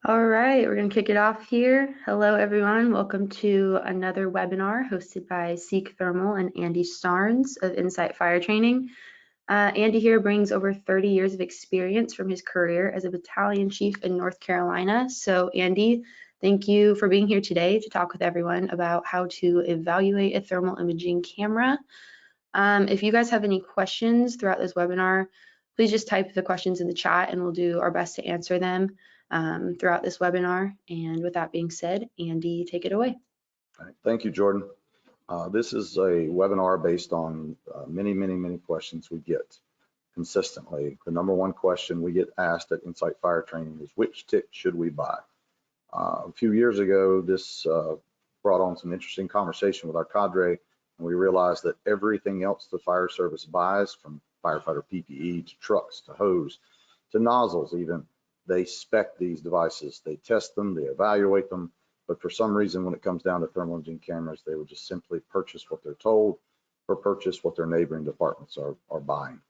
All right, we're going to kick it off here. Hello, everyone. Welcome to another webinar hosted by Seek Thermal and Andy Starnes of Insight Fire Training. Andy here brings over 30 years of experience from his career as a battalion chief in North Carolina. So, Andy, thank you for being here today to talk with everyone about how to evaluate a thermal imaging camera. If you guys have any questions throughout this webinar, please just type the questions in the chat and we'll do our best to answer them throughout this webinar. And with that being said, Andy, take it away. Thank you, Jordan. This is a webinar based on many questions we get consistently. The number one question we get asked at Insight Fire Training is, which tick should we buy? A few years ago, this brought on some interesting conversation with our cadre, and we realized that everything else the fire service buys, from firefighter PPE to trucks to hose to nozzles even, they spec these devices, they test them, they evaluate them, but for some reason when it comes down to thermal imaging cameras, they would just simply purchase what they're told or purchase what their neighboring departments are buying.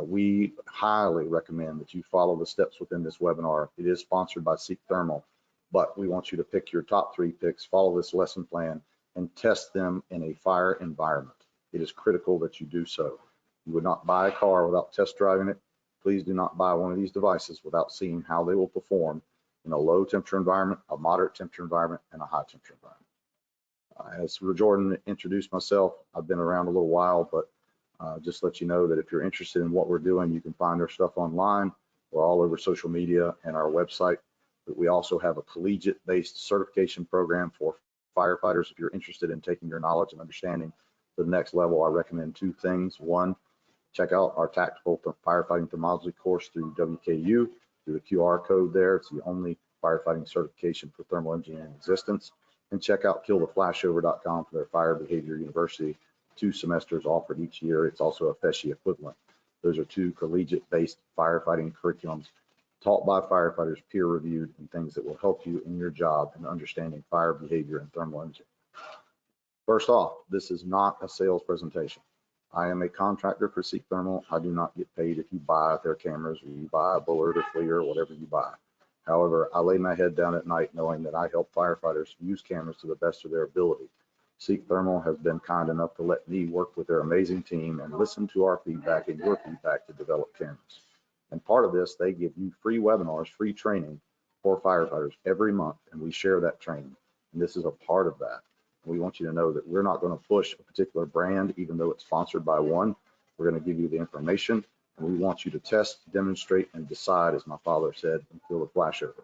We highly recommend that you follow the steps within this webinar. It is sponsored by Seek Thermal, but we want you to pick your top 3 picks, follow this lesson plan, and test them in a fire environment. It is critical that you do so. You would not buy a car without test driving it. Please do not buy one of these devices without seeing how they will perform in a low temperature environment, a moderate temperature environment, and a high temperature environment. As Jordan introduced myself, I've been around a little while, but just let you know that if you're interested in what we're doing, you can find our stuff online. We're all over social media and our website. But we also have a collegiate-based certification program for firefighters. If you're interested in taking your knowledge and understanding to the next level, I recommend 2 things. 1, check out our tactical firefighting thermology course through WKU, through the QR code there. It's the only firefighting certification for thermal imaging in existence. And check out killtheflashover.com for their Fire Behavior University, 2 semesters offered each year. It's also a FESI equivalent. Those are 2 collegiate-based firefighting curriculums taught by firefighters, peer-reviewed, and things that will help you in your job in understanding fire behavior and thermal imaging. First off, this is not a sales presentation. I am a contractor for Seek Thermal. I do not get paid if you buy their cameras or you buy a Bullard or FLIR or whatever you buy. However, I lay my head down at night knowing that I help firefighters use cameras to the best of their ability. Seek Thermal has been kind enough to let me work with their amazing team and listen to our feedback and your feedback to develop cameras. And part of this, they give you free webinars, free training for firefighters every month, and we share that training. And this is a part of that. We want you to know that we're not going to push a particular brand, even though it's sponsored by one. We're going to give you the information, and we want you to test, demonstrate, and decide, as my father said, until the flashover.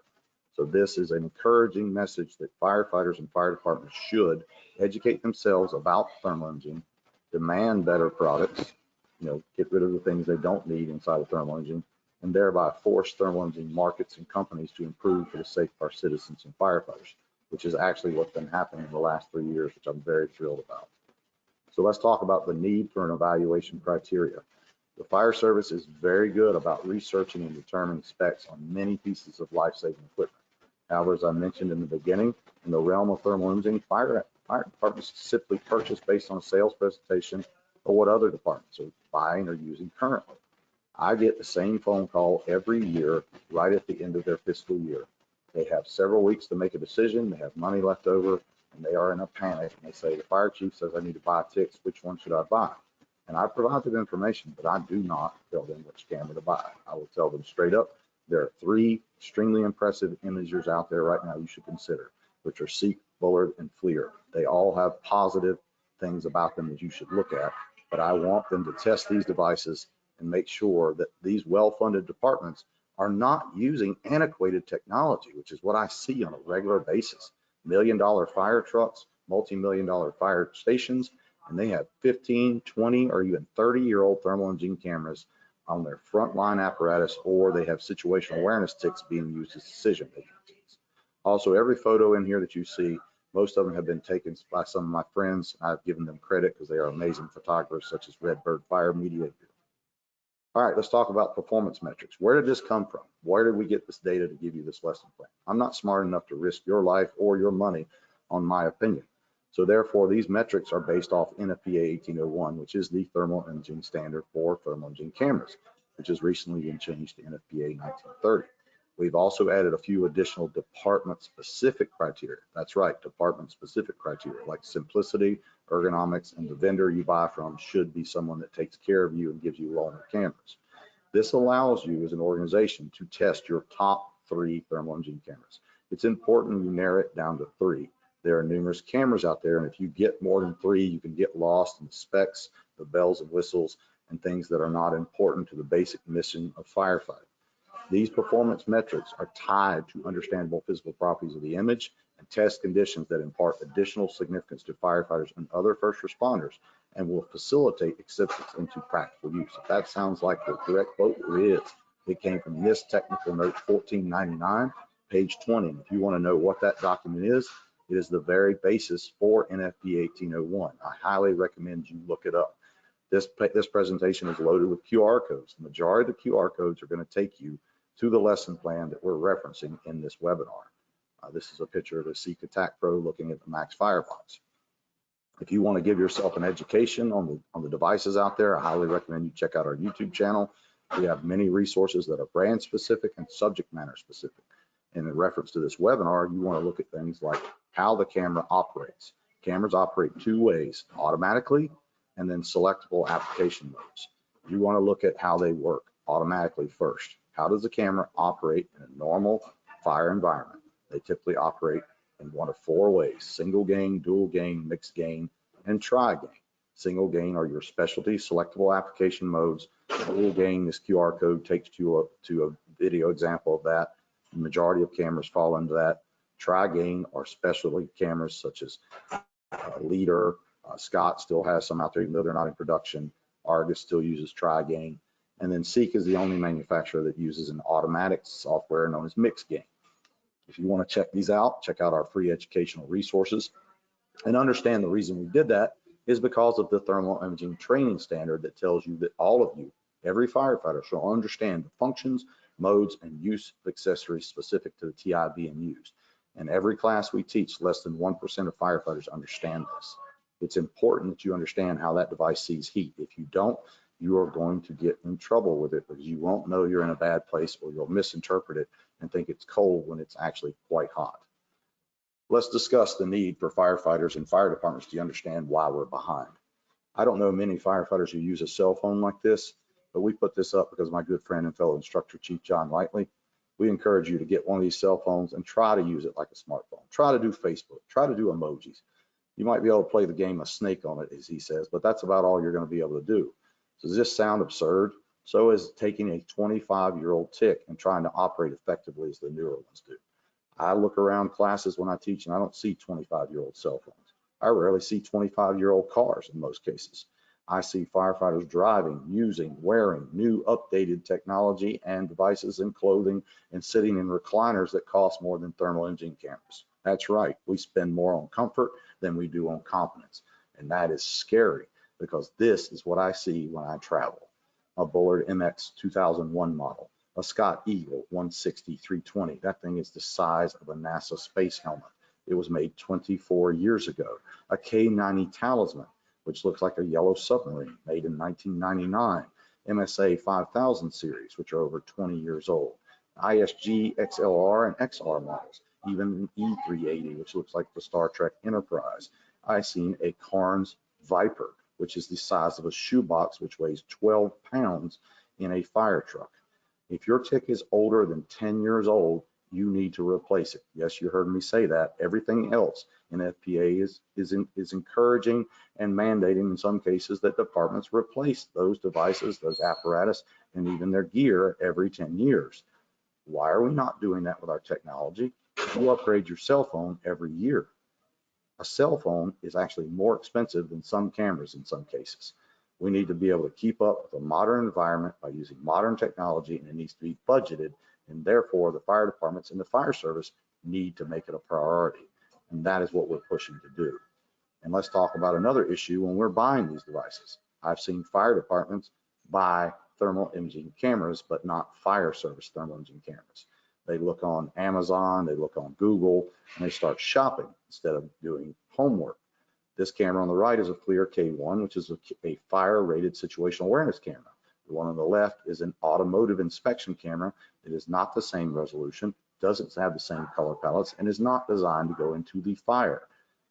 So this is an encouraging message that firefighters and fire departments should educate themselves about thermal imaging, demand better products, get rid of the things they don't need inside of thermal imaging, and thereby force thermal imaging markets and companies to improve for the sake of our citizens and firefighters, which is actually what's been happening in the last 3 years, which I'm very thrilled about. So let's talk about the need for an evaluation criteria. The fire service is very good about researching and determining specs on many pieces of life-saving equipment. However, as I mentioned in the beginning, in the realm of thermal imaging, fire departments simply purchase based on a sales presentation or what other departments are buying or using currently. I get the same phone call every year right at the end of their fiscal year. They have several weeks to make a decision. They have money left over, and they are in a panic. And they say, the fire chief says I need to buy ticks. Which one should I buy? And I provide them information, but I do not tell them which camera to buy. I will tell them straight up, there are 3 extremely impressive imagers out there right now you should consider, which are Seek, Bullard, and FLIR. They all have positive things about them that you should look at, but I want them to test these devices and make sure that these well-funded departments are not using antiquated technology, which is what I see on a regular basis. $1-million fire trucks, multi-million-dollar fire stations, and they have 15, 20, or even 30-year-old thermal imaging cameras on their frontline apparatus, or they have situational awareness ticks being used as decision-making ticks. Also, every photo in here that you see, most of them have been taken by some of my friends. I've given them credit because they are amazing photographers, such as Redbird Fire Media. All right, let's talk about performance metrics. Where did this come from? Where did we get this data to give you this lesson plan? I'm not smart enough to risk your life or your money on my opinion. So therefore, these metrics are based off NFPA 1801, which is the thermal imaging standard for thermal imaging cameras, which has recently been changed to NFPA 1930. We've also added a few additional department-specific criteria. That's right, department-specific criteria like simplicity, ergonomics, and the vendor you buy from should be someone that takes care of you and gives you loaner cameras. This allows you as an organization to test your top 3 thermal imaging cameras. It's important you narrow it down to 3. There are numerous cameras out there, and if you get more than 3, you can get lost in the specs, the bells and whistles, and things that are not important to the basic mission of firefighting. These performance metrics are tied to understandable physical properties of the image and test conditions that impart additional significance to firefighters and other first responders and will facilitate acceptance into practical use. If that sounds like the correct quote, it is. It came from NIST Technical Note 1499, page 20. And if you want to know what that document is, it is the very basis for NFPA 1801. I highly recommend you look it up. This presentation is loaded with QR codes. The majority of the QR codes are going to take you to the lesson plan that we're referencing in this webinar. This is a picture of the Seek Attack Pro looking at the Max Firebox. If you want to give yourself an education on the devices out there, I highly recommend you check out our YouTube channel. We have many resources that are brand specific and subject matter specific. In reference to this webinar, you want to look at things like how the camera operates. Cameras operate 2 ways, automatically and then selectable application modes. You want to look at how they work automatically first. How does the camera operate in a normal fire environment? They typically operate in one of 4 ways: single gain, dual gain, mixed gain, and tri-gain. Single gain are your specialty selectable application modes. Dual gain, this QR code takes you to a video example of that. The majority of cameras fall into that. Tri-gain are specialty cameras such as Leader. Scott still has some out there, even though they're not in production. Argus still uses tri-gain. And then Seek is the only manufacturer that uses an automatic software known as mixed gain. If you want to check these out, check out our free educational resources and understand the reason we did that is because of the thermal imaging training standard that tells you that all of you, every firefighter, shall understand the functions, modes, and use of accessories specific to the TI being used. In every class we teach, less than 1% of firefighters understand this. It's important that you understand how that device sees heat. If you don't, you are going to get in trouble with it because you won't know you're in a bad place, or you'll misinterpret it and think it's cold when it's actually quite hot. Let's discuss the need for firefighters and fire departments to understand why we're behind. I don't know many firefighters who use a cell phone like this, but we put this up because my good friend and fellow instructor, Chief John Lightley, we encourage you to get one of these cell phones and try to use it like a smartphone. Try to do Facebook, try to do emojis. You might be able to play the game of Snake on it, as he says, but that's about all you're going to be able to do. So does this sound absurd? So is taking a 25-year-old tick and trying to operate effectively as the newer ones do. I look around classes when I teach and I don't see 25-year-old cell phones. I rarely see 25-year-old cars in most cases. I see firefighters driving, using, wearing new updated technology and devices and clothing and sitting in recliners that cost more than thermal imaging cameras. That's right, we spend more on comfort than we do on competence. And that is scary because this is what I see when I travel. A Bullard MX 2001 model, a Scott Eagle 160-320. That thing is the size of a NASA space helmet. It was made 24 years ago. A K90 Talisman, which looks like a yellow submarine, made in 1999. MSA 5000 series, which are over 20 years old. ISG XLR and XR models, even an E380, which looks like the Star Trek Enterprise. I've seen a Carnes Viper, which is the size of a shoebox, which weighs 12 pounds in a fire truck. If your tick is older than 10 years old, you need to replace it. Yes, you heard me say that. Everything else in FPA is encouraging and mandating in some cases that departments replace those devices, those apparatus, and even their gear every 10 years. Why are we not doing that with our technology? You upgrade your cell phone every year. A cell phone is actually more expensive than some cameras in some cases. We need to be able to keep up with a modern environment by using modern technology, and it needs to be budgeted, and therefore the fire departments and the fire service need to make it a priority, and that is what we're pushing to do. And let's talk about another issue when we're buying these devices. I've seen fire departments buy thermal imaging cameras, but not fire service thermal imaging cameras. They look on Amazon, they look on Google, and they start shopping instead of doing homework. This camera on the right is a FLIR K1, which is a fire-rated situational awareness camera. The one on the left is an automotive inspection camera. It is not the same resolution, doesn't have the same color palettes, and is not designed to go into the fire.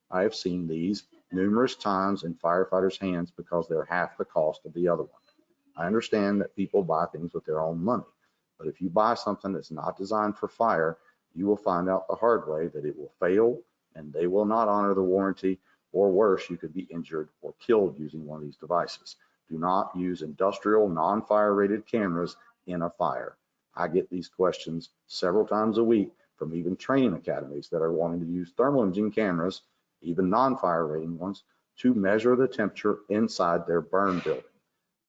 I have seen these numerous times in firefighters' hands because they're half the cost of the other one. I understand that people buy things with their own money, but if you buy something that's not designed for fire, you will find out the hard way that it will fail and they will not honor the warranty, or worse, you could be injured or killed using one of these devices. Do not use industrial non-fire rated cameras in a fire. I get these questions several times a week from even training academies that are wanting to use thermal imaging cameras, even non-fire rating ones, to measure the temperature inside their burn building.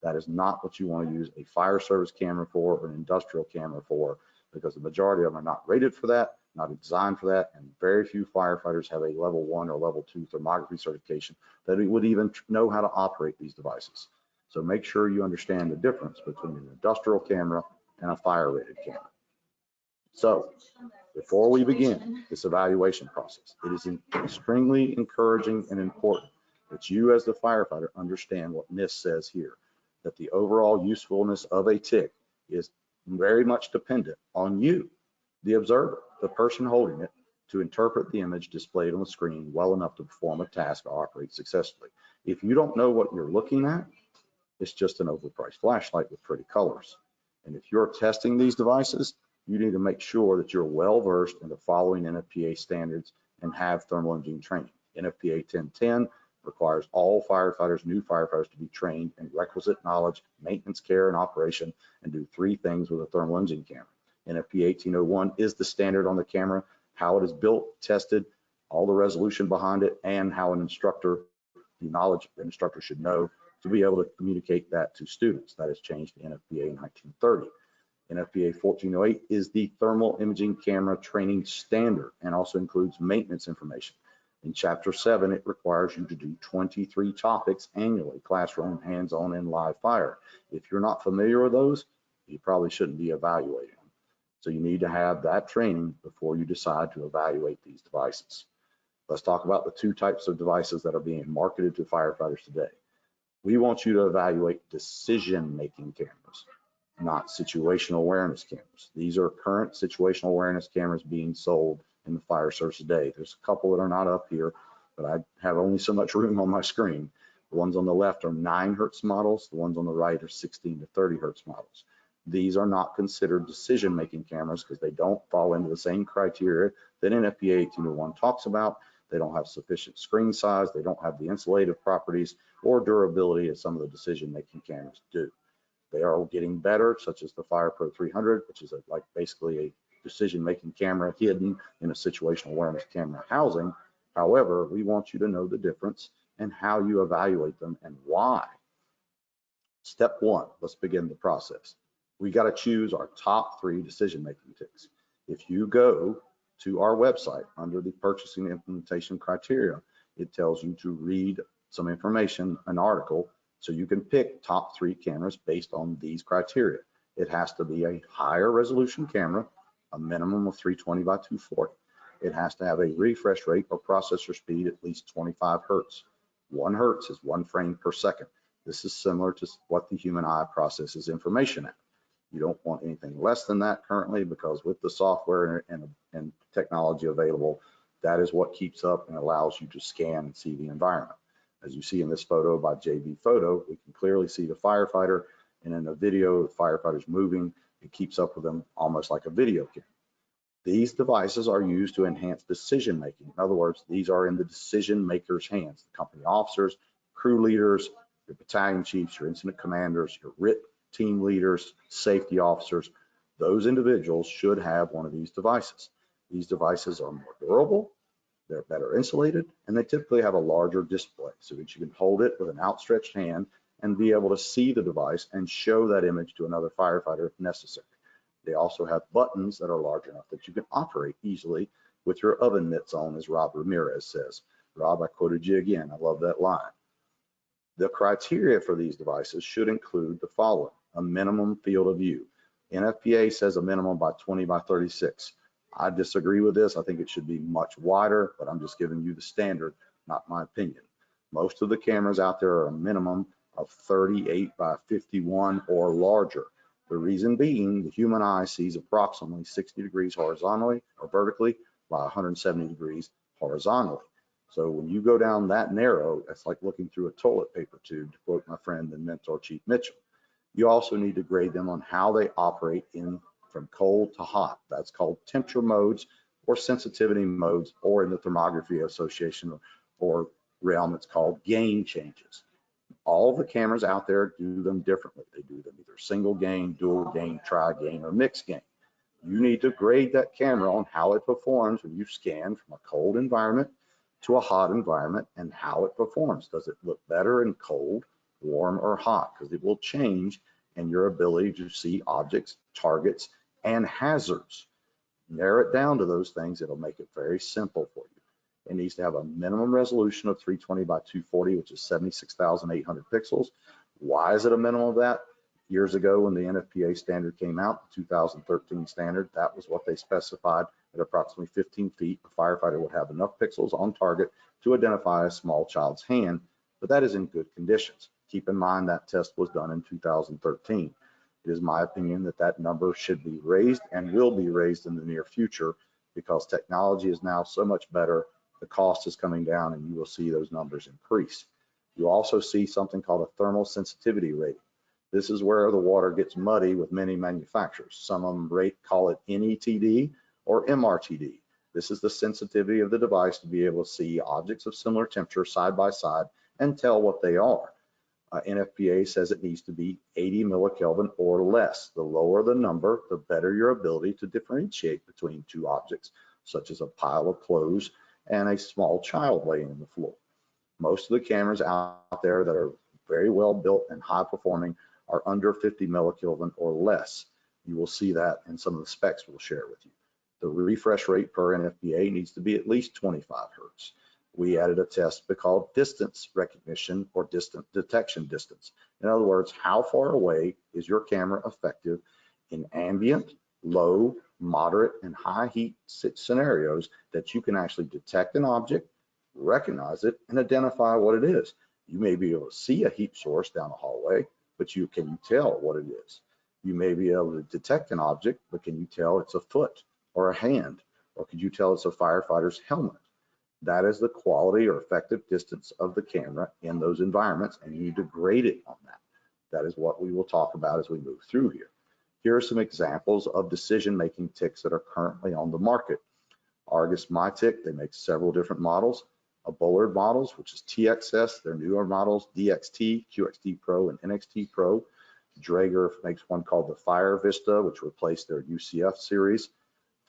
That is not what you want to use a fire service camera for or an industrial camera for, because the majority of them are not rated for that, not designed for that, and very few firefighters have a level 1 or level 2 thermography certification that would even know how to operate these devices. So make sure you understand the difference between an industrial camera and a fire rated camera. So before we begin this evaluation process, it is extremely encouraging and important that you as the firefighter understand what NIST says here, that the overall usefulness of a TIC is very much dependent on you, the observer, the person holding it, to interpret the image displayed on the screen well enough to perform a task or operate successfully. If you don't know what you're looking at, it's just an overpriced flashlight with pretty colors. And if you're testing these devices, you need to make sure that you're well versed in the following NFPA standards and have thermal imaging training. NFPA 1010 requires all firefighters, new firefighters, to be trained in requisite knowledge, maintenance, care, and operation, and do 3 things with a thermal imaging camera. NFPA 1801 is the standard on the camera, how it is built, tested, all the resolution behind it, and how an instructor, the knowledge an instructor should know to be able to communicate that to students. That has changed to NFPA 1930. NFPA 1408 is the thermal imaging camera training standard and also includes maintenance information. In Chapter 7, it requires you to do 23 topics annually, classroom, hands-on, and live fire. If you're not familiar with those, you probably shouldn't be evaluating them. So you need to have that training before you decide to evaluate these devices. Let's talk about the 2 types of devices that are being marketed to firefighters today. We want you to evaluate decision-making cameras, not situational awareness cameras. These are current situational awareness cameras being sold in the fire service today. There's a couple that are not up here, but I have only so much room on my screen. The ones on the left are 9 hertz models. The ones on the right are 16 to 30 hertz models. These are not considered decision-making cameras because they don't fall into the same criteria that NFPA 1801 talks about. They don't have sufficient screen size. They don't have the insulative properties or durability as some of the decision-making cameras do. They are getting better, such as the FirePro 300, which is like basically a decision-making camera hidden in a situational awareness camera housing. However, we want you to know the difference and how you evaluate them and why. Step 1, let's begin the process. We got to choose our top 3 decision-making tics. If you go to our website under the purchasing implementation criteria, it tells you to read some information, an article, so you can pick top 3 cameras based on these criteria. It has to be a higher resolution camera, a minimum of 320 by 240. It has to have a refresh rate or processor speed at least 25 hertz. 1 hertz is 1 frame per second. This is similar to what the human eye processes information at. You don't want anything less than that currently, because with the software and technology available, that is what keeps up and allows you to scan and see the environment. As you see in this photo by JB Photo, we can clearly see the firefighter, and in the video, the firefighter's moving. It keeps up with them almost like a video camera. These devices are used to enhance decision making. In other words, these are in the decision maker's hands, the company officers, crew leaders, your battalion chiefs, your incident commanders, your RIT team leaders, safety officers. Those individuals should have one of these devices. These devices are more durable, they're better insulated, and they typically have a larger display so that you can hold it with an outstretched hand and be able to see the device and show that image to another firefighter if necessary. They also have buttons that are large enough that you can operate easily with your oven mitts on, as Rob Ramirez says. Rob, I quoted you again. I love that line. The criteria for these devices should include the following: a minimum field of view. NFPA says a minimum by 20 by 36. I disagree with this. I think it should be much wider, but I'm just giving you the standard, not my opinion. Most of the cameras out there are a minimum of 38 by 51 or larger. The reason being, the human eye sees approximately 60 degrees horizontally or vertically by 170 degrees horizontally. So when you go down that narrow, it's like looking through a toilet paper tube, to quote my friend and mentor, Chief Mitchell. You also need to grade them on how they operate in from cold to hot. That's called temperature modes or sensitivity modes, or in the thermography association or realm, it's called gain changes. All the cameras out there do them differently. They do them either single gain, dual gain, tri gain, or mixed gain. You need to grade that camera on how it performs when you scan from a cold environment to a hot environment and how it performs. Does it look better in cold, warm, or hot? Because it will change in your ability to see objects, targets, and hazards. Narrow it down to those things. It'll make it very simple for you. It needs to have a minimum resolution of 320 by 240, which is 76,800 pixels. Why is it a minimum of that? Years ago, when the NFPA standard came out, the 2013 standard, that was what they specified. At approximately 15 feet, a firefighter would have enough pixels on target to identify a small child's hand, but that is in good conditions. Keep in mind that test was done in 2013. It is my opinion that that number should be raised and will be raised in the near future, because technology is now so much better. The cost is coming down and you will see those numbers increase. You also see something called a thermal sensitivity rating. This is where the water gets muddy with many manufacturers. Some of them call it NETD or MRTD. This is the sensitivity of the device to be able to see objects of similar temperature side by side and tell what they are. NFPA says it needs to be 80 millikelvin or less. The lower the number, the better your ability to differentiate between two objects, such as a pile of clothes and a small child laying on the floor. Most of the cameras out there that are very well built and high performing are under 50 millikelvin or less. You will see that in some of the specs we'll share with you. The refresh rate per NFPA needs to be at least 25 hertz. We added a test called distance recognition or distant detection distance. In other words, how far away is your camera effective in ambient, low, moderate, and high heat scenarios that you can actually detect an object, recognize it, and identify what it is. You may be able to see a heat source down the hallway, but can you tell what it is? You may be able to detect an object, but can you tell it's a foot or a hand? Or could you tell it's a firefighter's helmet? That is the quality or effective distance of the camera in those environments, and you need to grade it on that. That is what we will talk about as we move through here. Here are some examples of decision-making ticks that are currently on the market. Argus MyTick, they make several different models. Bullard models, which is TXS, their newer models, DXT, QXT Pro, and NXT Pro. Draeger makes one called the Fire Vista, which replaced their UCF series.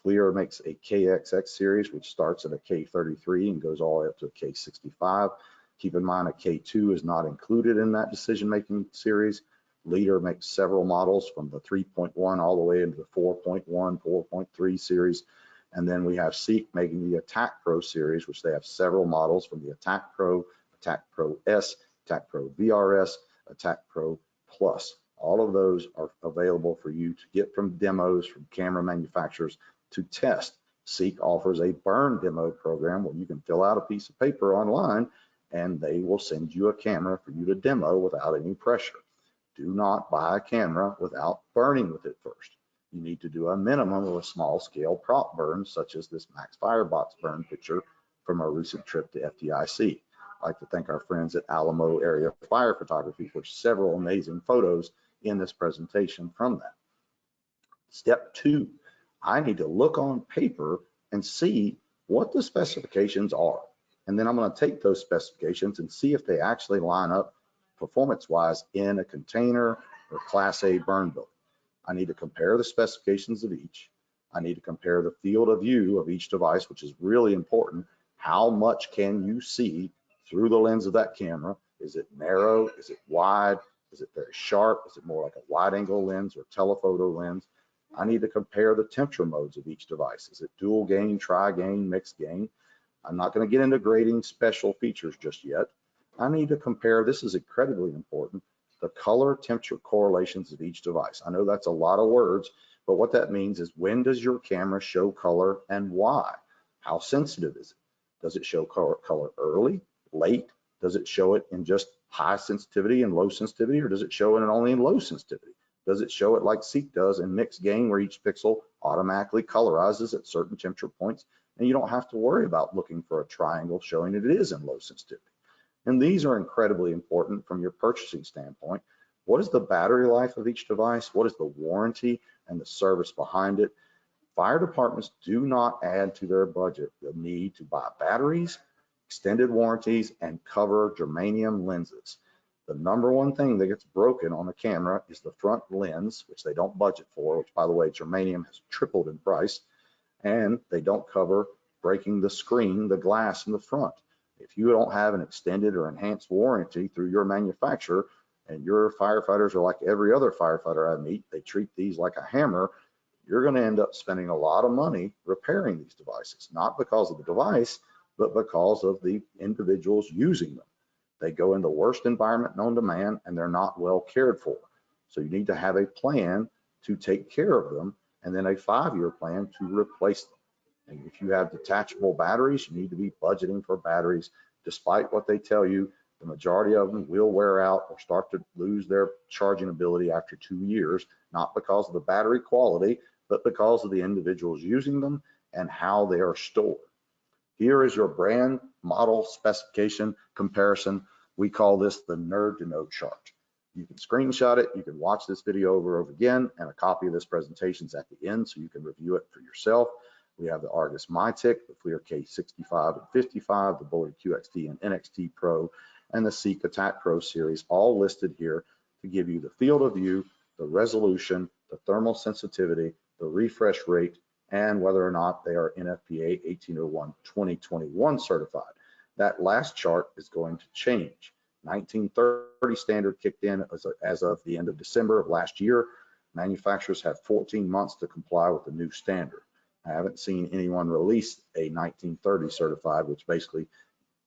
FLIR makes a KXX series, which starts at a K33 and goes all the way up to a K65. Keep in mind a K2 is not included in that decision-making series. Leader makes several models from the 3.1 all the way into the 4.1, 4.3 series. And then we have Seek making the Attack Pro series, which they have several models from the Attack Pro S, Attack Pro VRS, Attack Pro Plus. All of those are available for you to get from demos from camera manufacturers to test. Seek offers a burn demo program where you can fill out a piece of paper online and they will send you a camera for you to demo without any pressure. Do not buy a camera without burning with it first. You need to do a minimum of a small scale prop burn, such as this Max Firebox burn picture from our recent trip to FDIC. I'd like to thank our friends at Alamo Area Fire Photography for several amazing photos in this presentation from that. Step 2, I need to look on paper and see what the specifications are. And then I'm going to take those specifications and see if they actually line up performance-wise in a container or Class A burn building. I need to compare the specifications of each. I need to compare the field of view of each device, which is really important. How much can you see through the lens of that camera? Is it narrow? Is it wide? Is it very sharp? Is it more like a wide angle lens or telephoto lens? I need to compare the temperature modes of each device. Is it dual gain, tri gain, mixed gain? I'm not going to get into grading special features just yet. I need to compare, this is incredibly important, the color temperature correlations of each device. I know that's a lot of words, but what that means is, when does your camera show color and why? How sensitive is it? Does it show color early, late? Does it show it in just high sensitivity and low sensitivity, or does it show it only in low sensitivity? Does it show it like Seek does in mixed gain, where each pixel automatically colorizes at certain temperature points, and you don't have to worry about looking for a triangle showing that it is in low sensitivity? And these are incredibly important from your purchasing standpoint. What is the battery life of each device? What is the warranty and the service behind it? Fire departments do not add to their budget the need to buy batteries, extended warranties, and cover germanium lenses. The number one thing that gets broken on a camera is the front lens, which they don't budget for, which, by the way, germanium has tripled in price, and they don't cover breaking the screen, the glass in the front. If you don't have an extended or enhanced warranty through your manufacturer, and your firefighters are like every other firefighter I meet, they treat these like a hammer, you're going to end up spending a lot of money repairing these devices, not because of the device, but because of the individuals using them. They go in the worst environment known to man, and they're not well cared for. So you need to have a plan to take care of them, and then a 5-year plan to replace them. And if you have detachable batteries, you need to be budgeting for batteries. Despite what they tell you, the majority of them will wear out or start to lose their charging ability after 2 years, not because of the battery quality, but because of the individuals using them and how they are stored. Here is your brand model specification comparison. We call this the nerd to know chart. You can screenshot it. You can watch this video over and over again, and a copy of this presentation is at the end so you can review it for yourself. We have the Argus MyTick, the FLIR K65 and 55, the Bullard QXT and NXT Pro, and the Seek Attack Pro series, all listed here to give you the field of view, the resolution, the thermal sensitivity, the refresh rate, and whether or not they are NFPA 1801-2021 certified. That last chart is going to change. 1930 standard kicked in as of the end of December of last year. Manufacturers have 14 months to comply with the new standard. I haven't seen anyone release a 1930 certified, which basically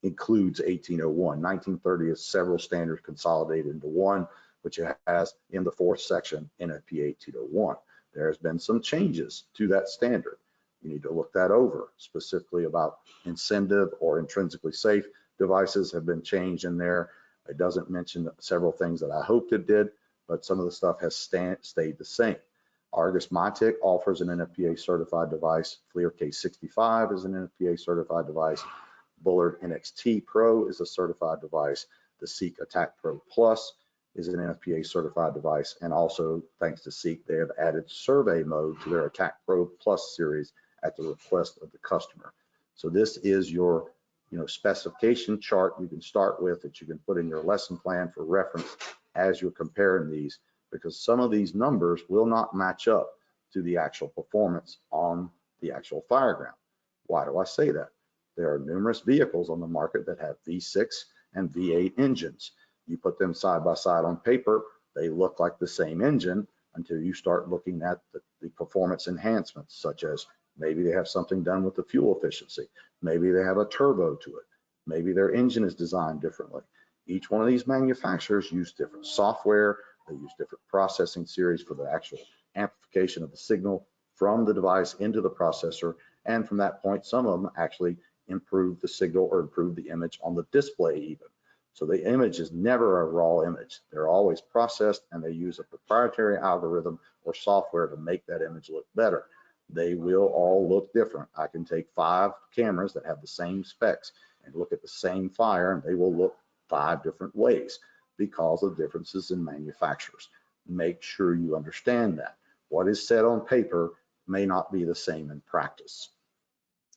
includes 1801. 1930 is several standards consolidated into one, which it has in the 4th section, NFPA 1801. There has been some changes to that standard. You need to look that over. Specifically about incentive or intrinsically safe devices have been changed in there. It doesn't mention several things that I hoped it did, but some of the stuff has stayed the same. Argus MyTick offers an NFPA certified device. FLIR K65 is an NFPA certified device. Bullard NXT Pro is a certified device. The Seek Attack Pro Plus is an NFPA certified device, and also thanks to Seek, they have added survey mode to their Attack Pro Plus series at the request of the customer. So this is your specification chart you can start with that you can put in your lesson plan for reference as you're comparing these, because some of these numbers will not match up to the actual performance on the actual fireground. Why do I say that? There are numerous vehicles on the market that have V6 and V8 engines. You put them side by side on paper, they look like the same engine until you start looking at the performance enhancements, such as maybe they have something done with the fuel efficiency. Maybe they have a turbo to it. Maybe their engine is designed differently. Each one of these manufacturers use different software. They use different processing series for the actual amplification of the signal from the device into the processor. And from that point, some of them actually improve the signal or improve the image on the display even. So the image is never a raw image. They're always processed, and they use a proprietary algorithm or software to make that image look better. They will all look different. I can take 5 cameras that have the same specs and look at the same fire, and they will look 5 different ways because of differences in manufacturers. Make sure you understand that. What is said on paper may not be the same in practice.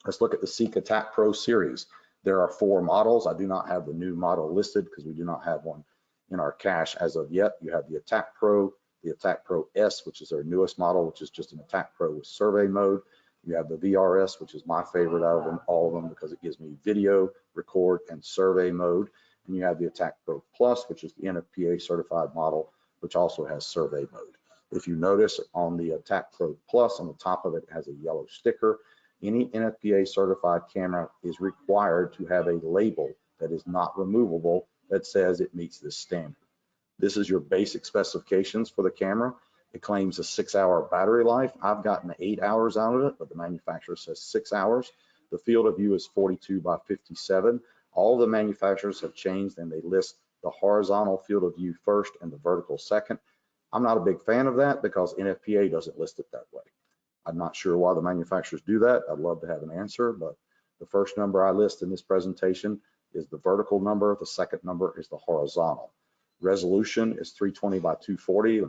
Let's look at the Seek Attack Pro series. There are 4 models. I do not have the new model listed because we do not have one in our cache as of yet. You have the Attack Pro, the Attack Pro S, which is our newest model, which is just an Attack Pro with survey mode. You have the VRS, which is my favorite out of them, all of them, because it gives me video, record, and survey mode. And you have the Attack Pro Plus, which is the NFPA certified model, which also has survey mode. If you notice on the Attack Pro Plus, on the top of it has a yellow sticker. Any NFPA certified camera is required to have a label that is not removable that says it meets this standard. This is your basic specifications for the camera. It claims a 6-hour battery life. I've gotten 8 hours out of it, but the manufacturer says 6 hours. The field of view is 42 by 57. All the manufacturers have changed, and they list the horizontal field of view first and the vertical second. I'm not a big fan of that because NFPA doesn't list it that way. I'm not sure why the manufacturers do that. I'd love to have an answer, but the first number I list in this presentation is the vertical number. The second number is the horizontal. Resolution is 320 by 240,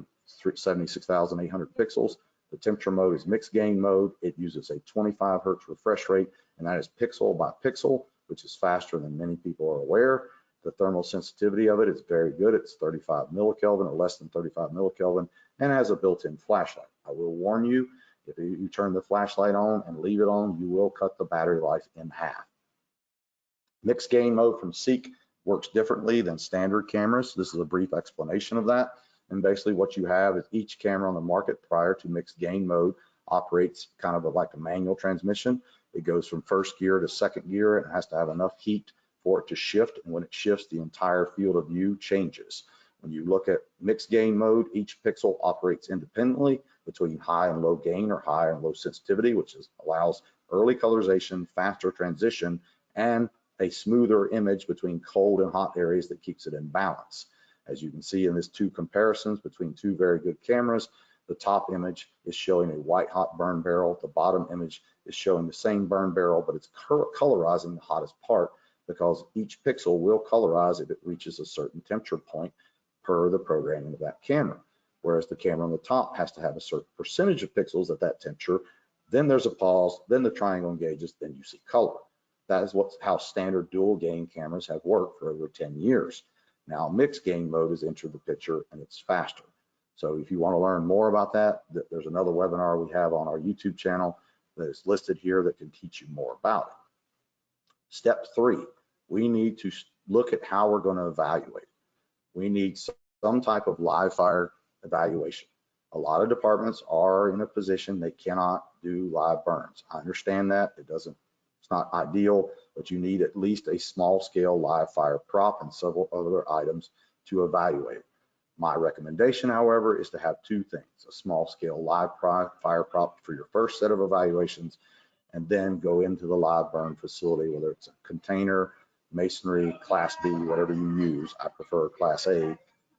76,800 pixels. The temperature mode is mixed gain mode. It uses a 25 hertz refresh rate, and that is pixel by pixel, which is faster than many people are aware. The thermal sensitivity of it is very good. It's 35 millikelvin or less than 35 millikelvin, and has a built-in flashlight. I will warn you, if you turn the flashlight on and leave it on, you will cut the battery life in half. Mixed gain mode from Seek works differently than standard cameras. This is a brief explanation of that. And basically what you have is each camera on the market prior to mixed gain mode operates kind of like a manual transmission. It goes from first gear to second gear, and it has to have enough heat for it to shift. And when it shifts, the entire field of view changes. When you look at mixed gain mode, each pixel operates independently between high and low gain or high and low sensitivity, which allows early colorization, faster transition, and a smoother image between cold and hot areas that keeps it in balance. As you can see in these two comparisons between two very good cameras, the top image is showing a white hot burn barrel. The bottom image is showing the same burn barrel, but it's colorizing the hottest part because each pixel will colorize if it reaches a certain temperature point per the programming of that camera. Whereas the camera on the top has to have a certain percentage of pixels at that temperature. Then there's a pause, then the triangle engages, then you see color. That is how standard dual gain cameras have worked for over 10 years. Now mixed gain mode has entered the picture and it's faster. So if you want to learn more about that, there's another webinar we have on our YouTube channel that is listed here that can teach you more about it. Step 3, we need to look at how we're going to evaluate. We need some type of live fire evaluation. A lot of departments are in a position they cannot do live burns. I understand that. It's not ideal, but you need at least a small scale live fire prop and several other items to evaluate. My recommendation, however, is to have two things: a small scale live fire prop for your first set of evaluations, and then go into the live burn facility, whether it's a container, masonry, Class B, whatever you use. I prefer Class A,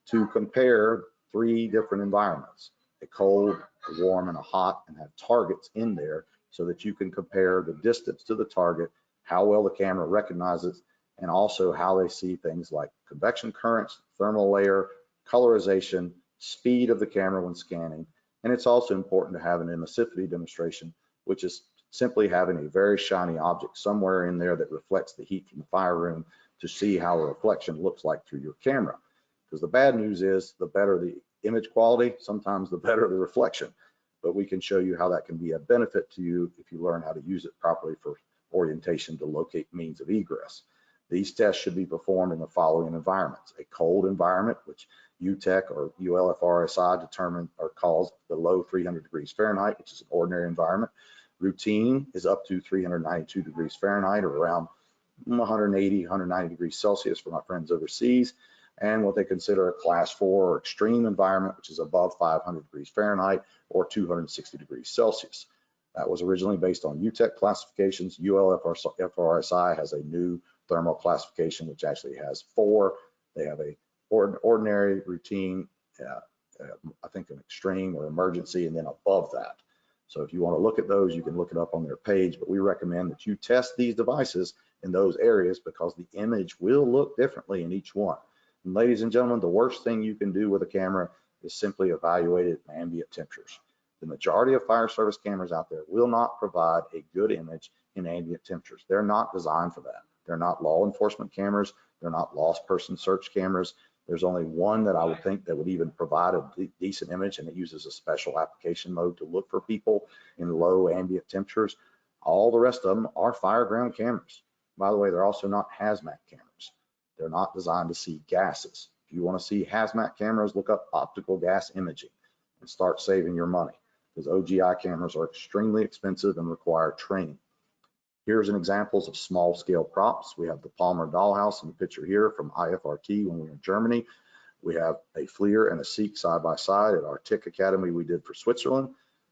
to compare 3 different environments: a cold, a warm, and a hot, and have targets in there so that you can compare the distance to the target, how well the camera recognizes, and also how they see things like convection currents, thermal layer, colorization, speed of the camera when scanning. And it's also important to have an emissivity demonstration, which is simply having a very shiny object somewhere in there that reflects the heat from the fire room to see how a reflection looks like through your camera. Because the bad news is, the better the image quality, sometimes the better the reflection. But we can show you how that can be a benefit to you if you learn how to use it properly for orientation to locate means of egress. These tests should be performed in the following environments: a cold environment, which UTEC or ULFRSI determine or calls below 300 degrees Fahrenheit, which is an ordinary environment. Routine is up to 392 degrees Fahrenheit, or around 180, 190 degrees Celsius for my friends overseas. And what they consider a Class 4 or extreme environment, which is above 500 degrees Fahrenheit or 260 degrees Celsius. That was originally based on UTEC classifications. ULFRSI has a new thermal classification, which actually has 4. They have a ordinary, routine, I think an extreme or emergency, and then above that. So if you want to look at those, you can look it up on their page, but we recommend that you test these devices in those areas because the image will look differently in each one. And ladies and gentlemen, the worst thing you can do with a camera is simply evaluate it at ambient temperatures. The majority of fire service cameras out there will not provide a good image in ambient temperatures. They're not designed for that. They're not law enforcement cameras. They're not lost person search cameras. There's only one that I would think that would even provide a decent image, and it uses a special application mode to look for people in low ambient temperatures. All the rest of them are fireground cameras. By the way, they're also not hazmat cameras. They're not designed to see gases. If you want to see hazmat cameras, look up optical gas imaging and start saving your money, because OGI cameras are extremely expensive and require training. Here's an examples of small scale props. We have the Palmer dollhouse in the picture here from IFRT when we were in Germany. We have a FLIR and a Seek side by side at our TIC Academy we did for Switzerland.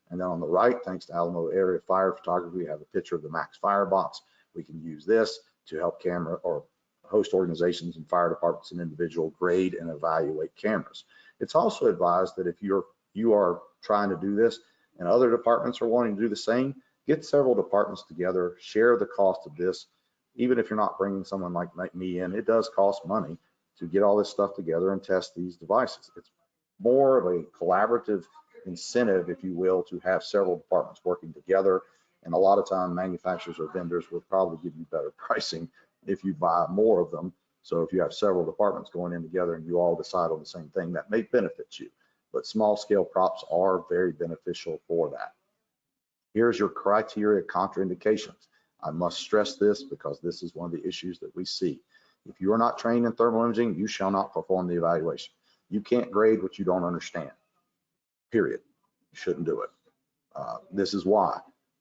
And then on the right, thanks to Alamo Area Fire Photography, we have a picture of the Max Firebox. We can use this to help camera or host organizations and fire departments and individual grade and evaluate cameras. It's also advised that if you are trying to do this and other departments are wanting to do the same, get several departments together, share the cost of this. Even if you're not bringing someone like me in, it does cost money to get all this stuff together and test these devices. It's more of a collaborative incentive, if you will, to have several departments working together. And a lot of time manufacturers or vendors will probably give you better pricing if you buy more of them. So if you have several departments going in together and you all decide on the same thing, that may benefit you. But small scale props are very beneficial for that. Here's your criteria contraindications. I must stress this because this is one of the issues that we see. If you are not trained in thermal imaging, you shall not perform the evaluation. You can't grade what you don't understand, period. You shouldn't do it. This is why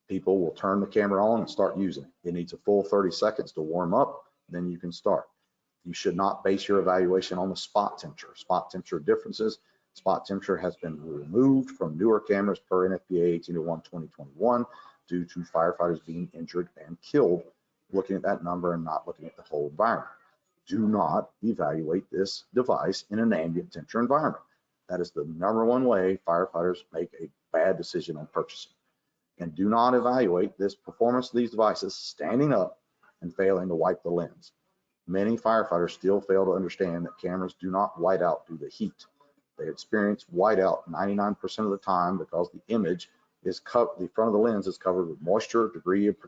people will turn the camera on and start using it. It needs a full 30 seconds to warm up, then you can start. You should not base your evaluation on the spot temperature. Spot temperature differences. Spot temperature has been removed from newer cameras per NFPA 1801/2021 due to firefighters being injured and killed, looking at that number and not looking at the whole environment. Do not evaluate this device in an ambient temperature environment. That is the #1 way firefighters make a bad decision on purchasing. And do not evaluate this performance of these devices standing up and failing to wipe the lens. Many firefighters still fail to understand that cameras do not white out due to heat. They experience whiteout 99% of the time because the image is covered, the front of the lens is covered with moisture, debris, and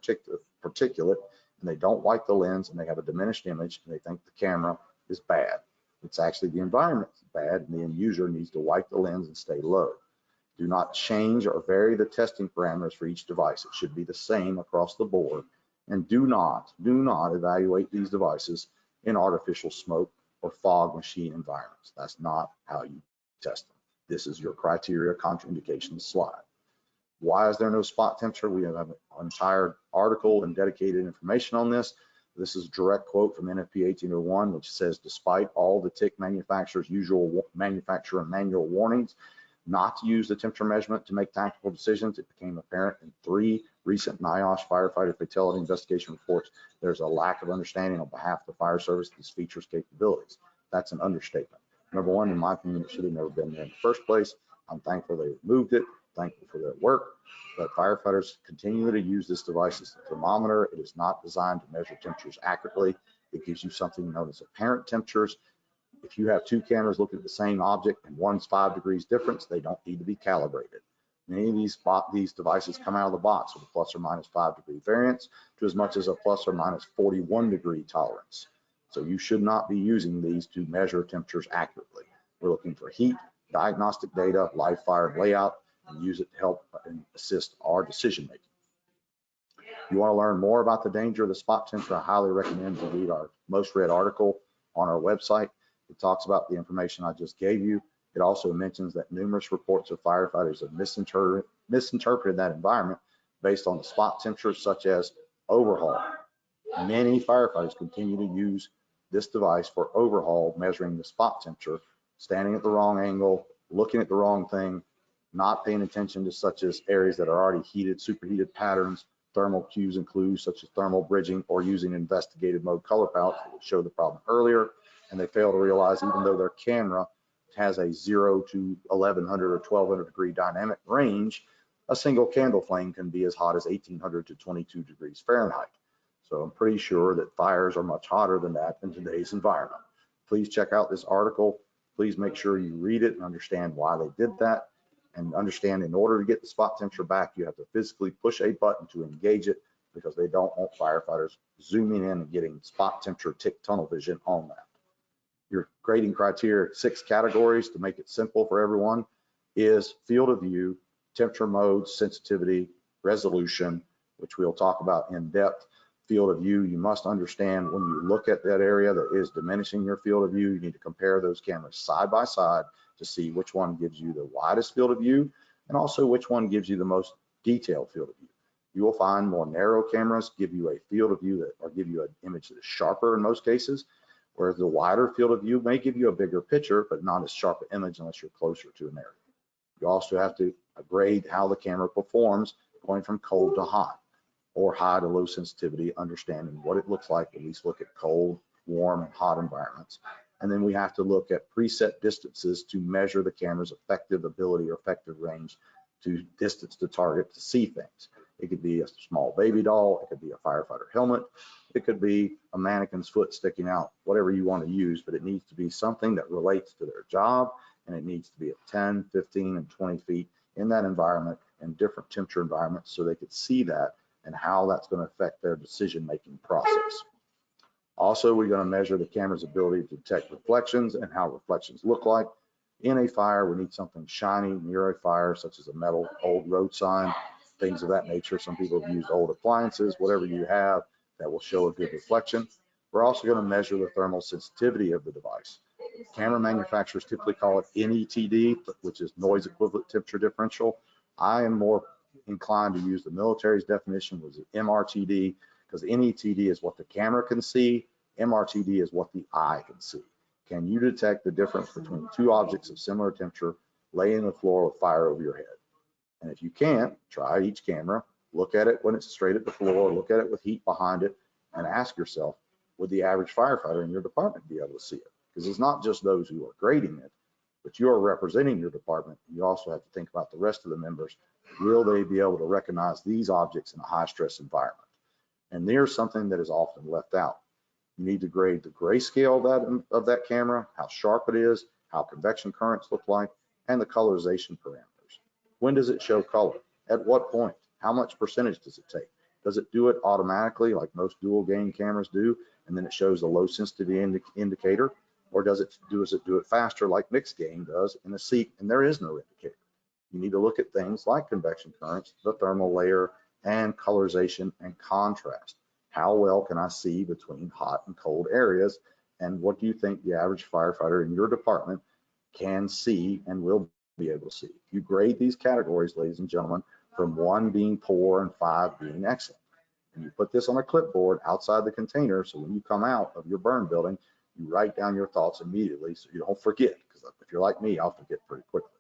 particulate, and they don't wipe the lens and they have a diminished image and they think the camera is bad. It's actually the environment is bad and the end user needs to wipe the lens and stay low. Do not change or vary the testing parameters for each device. It should be the same across the board. And do not evaluate these devices in artificial smoke or fog machine environments. That's not how you test them. This is your criteria contraindication slide. Why is there no spot temperature? We have an entire article and dedicated information on this. This is a direct quote from NFPA 1801, which says, despite all the TIC manufacturers' usual manufacturer manual warnings not to use the temperature measurement to make tactical decisions, it became apparent in 3 recent NIOSH firefighter fatality investigation reports. There's a lack of understanding on behalf of the fire service of these features capabilities. That's an understatement. #1, in my opinion, it should have never been there in the first place. I'm thankful they removed it, thankful for their work, but firefighters continue to use this device as a thermometer. It is not designed to measure temperatures accurately. It gives you something known as apparent temperatures. If you have 2 cameras looking at the same object and one's 5 degrees difference, they don't need to be calibrated. Many of these devices come out of the box with a plus or minus 5 degree variance to as much as a plus or minus 41 degree tolerance. So you should not be using these to measure temperatures accurately. We're looking for heat, diagnostic data, live fire layout, and use it to help and assist our decision making. If you want to learn more about the danger of the spot temperature, I highly recommend you read our most read article on our website. It talks about the information I just gave you. It also mentions that numerous reports of firefighters have misinterpreted that environment based on the spot temperatures, such as overhaul. Many firefighters continue to use this device for overhaul, measuring the spot temperature, standing at the wrong angle, looking at the wrong thing, not paying attention to such as areas that are already heated, superheated patterns, thermal cues and clues such as thermal bridging, or using investigative mode color palettes that showed the problem earlier. And they fail to realize even though their camera has a 0 to 1100 or 1200 degree dynamic range, a single candle flame can be as hot as 1800 to 22 degrees Fahrenheit. So I'm pretty sure that fires are much hotter than that in today's environment. Please check out this article. Please make sure you read it and understand why they did that, and understand in order to get the spot temperature back, you have to physically push a button to engage it, because they don't want firefighters zooming in and getting spot temperature TIC tunnel vision on that. Your grading criteria, 6 categories to make it simple for everyone, is field of view, temperature mode, sensitivity, resolution, which we'll talk about in depth. Field of view, you must understand when you look at that area that is diminishing your field of view, you need to compare those cameras side by side to see which one gives you the widest field of view and also which one gives you the most detailed field of view. You will find more narrow cameras give you a field of view that, or give you an image that is sharper in most cases, whereas the wider field of view may give you a bigger picture, but not as sharp an image unless you're closer to an area. You also have to grade how the camera performs going from cold to hot or high to low sensitivity, understanding what it looks like. At least look at cold, warm and hot environments. And then we have to look at preset distances to measure the camera's effective ability or effective range to distance to target to see things. It could be a small baby doll, it could be a firefighter helmet, it could be a mannequin's foot sticking out, whatever you want to use, but it needs to be something that relates to their job, and it needs to be at 10, 15, and 20 feet in that environment and different temperature environments so they could see that and how that's going to affect their decision-making process. Also, we're going to measure the camera's ability to detect reflections and how reflections look like. In a fire, we need something shiny near a fire, such as a metal old road sign, things of that nature. Some people have used old appliances, whatever you have that will show a good reflection. We're also going to measure the thermal sensitivity of the device. Camera manufacturers typically call it NETD, which is noise equivalent temperature differential. I am more inclined to use the military's definition, which is MRTD, because NETD is what the camera can see, MRTD is what the eye can see. Can you detect the difference between two objects of similar temperature laying on the floor with fire over your head? And if you can't, try each camera, look at it when it's straight at the floor, look at it with heat behind it, and ask yourself, would the average firefighter in your department be able to see it? Because it's not just those who are grading it, but you are representing your department. You also have to think about the rest of the members. Will they be able to recognize these objects in a high stress environment? And there's something that is often left out. You need to grade the grayscale of that camera, how sharp it is, how convection currents look like, and the colorization parameters. When does it show color? At what point? How much percentage does it take? Does it do it automatically like most dual gain cameras do, and then it shows the low sensitivity indicator? Or does it do it faster like mixed gain does in a seek, and there is no indicator? You need to look at things like convection currents, the thermal layer, and colorization and contrast. How well can I see between hot and cold areas? And what do you think the average firefighter in your department can see and will be able to see? You grade these categories, ladies and gentlemen, from 1 being poor and 5 being excellent. And you put this on a clipboard outside the container, so when you come out of your burn building, you write down your thoughts immediately so you don't forget, because if you're like me, I'll forget pretty quickly.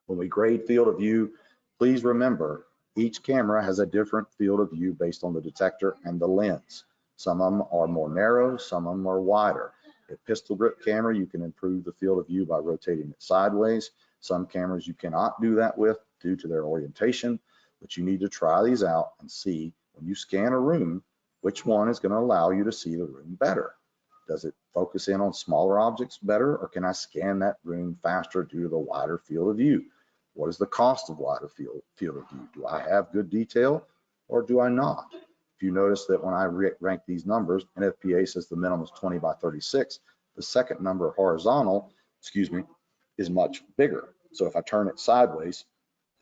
When we grade field of view, please remember each camera has a different field of view based on the detector and the lens. Some of them are more narrow, some of them are wider. A pistol grip camera, you can improve the field of view by rotating it sideways. Some cameras you cannot do that with due to their orientation, but you need to try these out and see when you scan a room, which one is going to allow you to see the room better. Does it focus in on smaller objects better, or can I scan that room faster due to the wider field of view? What is the cost of wider field of view? Do I have good detail or do I not? If you notice that when I rank these numbers, NFPA says the minimum is 20 by 36. The second number horizontal, is much bigger. So if I turn it sideways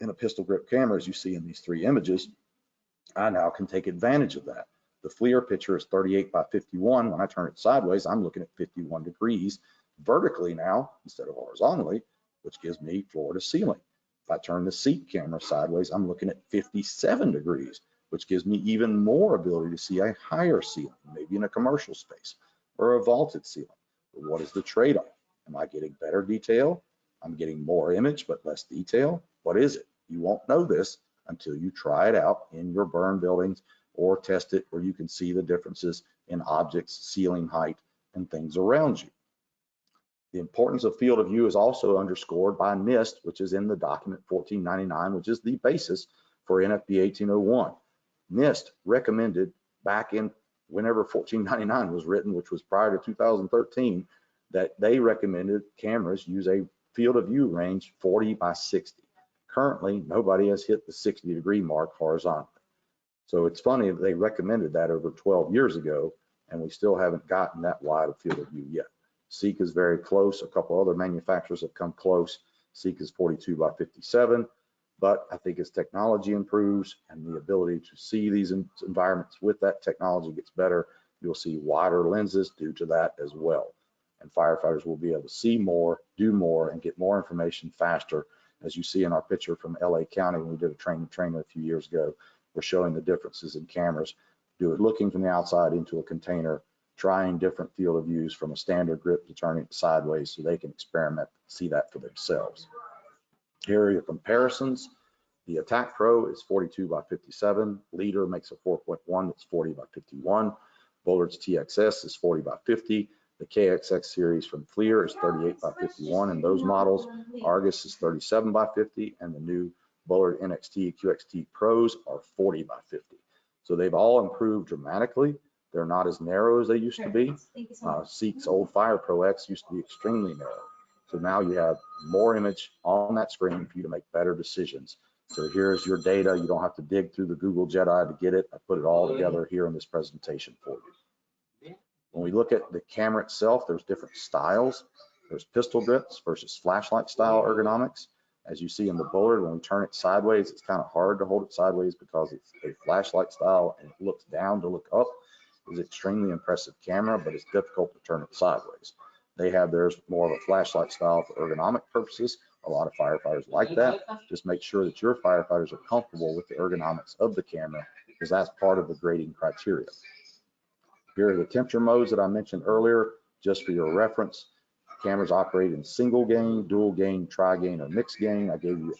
in a pistol grip camera, as you see in these 3 images, I now can take advantage of that. The FLIR picture is 38 by 51. When I turn it sideways, I'm looking at 51 degrees vertically now instead of horizontally, which gives me floor to ceiling. If I turn the seat camera sideways, I'm looking at 57 degrees, which gives me even more ability to see a higher ceiling, maybe in a commercial space or a vaulted ceiling. But what is the trade-off? Am I getting better detail? I'm getting more image, but less detail. What is it? You won't know this until you try it out in your burn buildings or test it where you can see the differences in objects, ceiling height, and things around you. The importance of field of view is also underscored by NIST, which is in the document 1499, which is the basis for NFPA 1801. NIST recommended back in whenever 1499 was written, which was prior to 2013, that they recommended cameras use a field of view range 40 by 60. Currently, nobody has hit the 60-degree mark horizontally. So it's funny that they recommended that over 12 years ago, and we still haven't gotten that wide a field of view yet. Seek is very close. A couple other manufacturers have come close. Seek is 42 by 57, but I think as technology improves and the ability to see these environments with that technology gets better, you'll see wider lenses due to that as well. And firefighters will be able to see more, do more, and get more information faster. As you see in our picture from LA County, when we did a training a few years ago, we're showing the differences in cameras. Do it looking from the outside into a container, trying different field of views from a standard grip to turning it sideways so they can experiment, see that for themselves. Here are your comparisons. The Attack Pro is 42 by 57. Leader makes a 4.1 that's 40 by 51. Bullard's TXS is 40 by 50. The KXX series from FLIR is 38 by 51 in those models. Argus is 37 by 50, and the new Bullard NXT QXT Pros are 40 by 50. So they've all improved dramatically. They're not as narrow as they used to be. Seek's old Fire Pro X used to be extremely narrow. So now you have more image on that screen for you to make better decisions. So here's your data. You don't have to dig through the Google Jedi to get it. I put it all together here in this presentation for you. When we look at the camera itself, there's different styles. There's pistol grips versus flashlight style ergonomics. As you see in the Bullard, when we turn it sideways, it's kind of hard to hold it sideways because it's a flashlight style and it looks down to look up. It's an extremely impressive camera, but it's difficult to turn it sideways. They have theirs more of a flashlight style for ergonomic purposes. A lot of firefighters like that. Just make sure that your firefighters are comfortable with the ergonomics of the camera, because that's part of the grading criteria. Here are the temperature modes that I mentioned earlier, just for your reference. Cameras operate in single gain, dual gain, tri-gain, or mixed gain. I gave you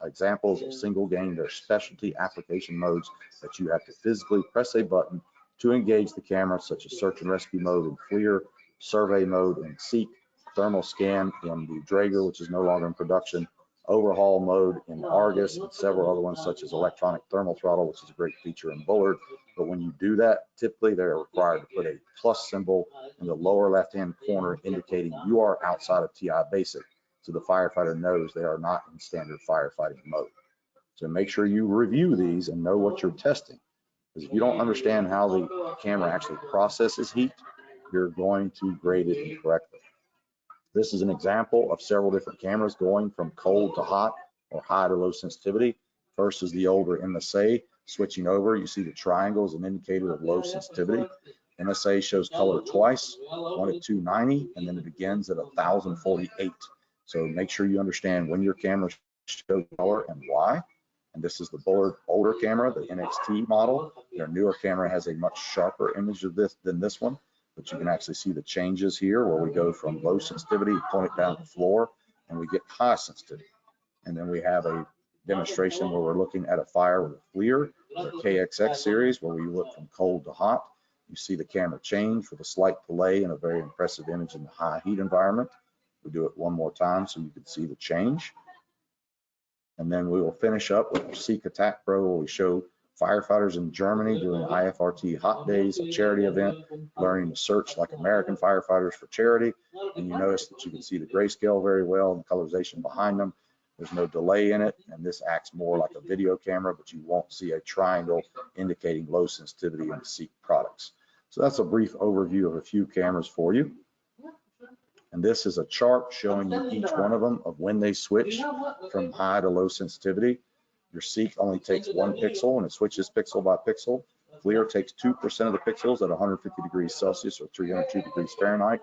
examples of single gain. They're specialty application modes that you have to physically press a button to engage the camera, such as search and rescue mode in FLIR, survey mode in Seek, thermal scan in the Draeger, which is no longer in production, overhaul mode in Argus, and several other ones such as electronic thermal throttle, which is a great feature in Bullard. But when you do that, typically they're required to put a plus symbol in the lower left-hand corner indicating you are outside of TI Basic, so the firefighter knows they are not in standard firefighting mode. So make sure you review these and know what you're testing, because if you don't understand how the camera actually processes heat, you're going to grade it incorrectly. This is an example of several different cameras going from cold to hot or high to low sensitivity. First is the older MSA. Switching over, you see the triangle is an indicator of low sensitivity. MSA shows color twice, one at 290, and then it begins at 1048. So make sure you understand when your camera shows color and why. And this is the Bullard older camera, the NXT model. Their newer camera has a much sharper image of this than this one, but you can actually see the changes here where we go from low sensitivity, point it down to the floor, and we get high sensitivity. And then we have a demonstration where we're looking at a fire with a FLIR, the KXX series, where we look from cold to hot. You see the camera change with a slight delay and a very impressive image in the high heat environment. We do it one more time so you can see the change. And then we will finish up with Seek Attack Pro, where we show firefighters in Germany doing IFRT Hot Days, a charity event, learning to search like American firefighters for charity. And you notice that you can see the grayscale very well and the colorization behind them. There's no delay in it, and this acts more like a video camera, but you won't see a triangle indicating low sensitivity in the Seek products. So that's a brief overview of a few cameras for you. And this is a chart showing you each one of them of when they switch from high to low sensitivity. Your Seek only takes 1 pixel and it switches pixel by pixel. FLIR takes 2% of the pixels at 150 degrees Celsius or 302 degrees Fahrenheit.